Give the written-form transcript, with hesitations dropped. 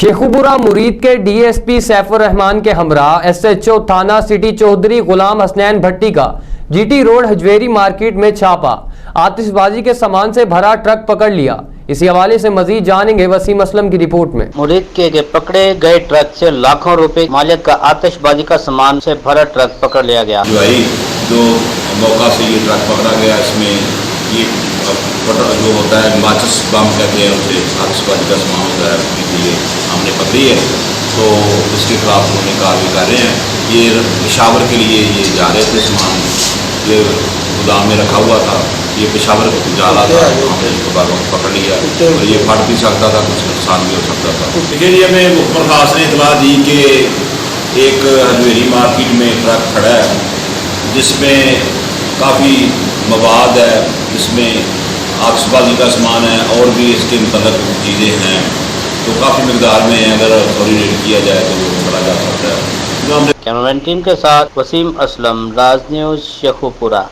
शेखुपुरा मुरीद के डीएसपी सैफुर रहमान के हमराह एसएचओ थाना सिटी चौधरी गुलाम हसनैन भट्टी का जीटी रोड हजवेरी मार्केट में छापा, आतिशबाजी के सामान से भरा ट्रक पकड़ लिया। इसी हवाले से मजीद जानेंगे वसीम असलम की रिपोर्ट में। मुरीद के पकड़े गए ट्रक से लाखों रुपए मालियत का आतिशबाजी का सामान से भरा ट्रक पकड़ लिया गया। जो मौका से ये ट्रक पकड़ा गया, इसमें ये जो होता है माचिस बम कहते हैं, उसे आतिशबाजी का सामान होता है, ये हमने पकड़ी है, तो इसके खिलाफ उन्होंने कार्रवाई कर रहे हैं। ये पेशावर के लिए ये जा रहे थे, सामान ये गोदाम में रखा हुआ था, ये पेशावर जा रहा था, हमने इसको पकड़ लिया और ये फट भी सकता था, कुछ नुकसान भी हो सकता था। लेकिन ये हमें मुखबिर खास ने इतला दी कि एक हजवेरी मार्केट में ट्रक खड़ा है जिसमें काफ़ी मवाद है, जिसमें आतिशबाजी का सामान है और भी इसके मतलब चीज़ें हैं, तो काफ़ी मकदार में अगर थोड़ी रेड किया जाए तो वो पकड़ा जा सकता है। कैमरामैन टीम के साथ वसीम असलम, राज न्यूज़, शेखुपुरा।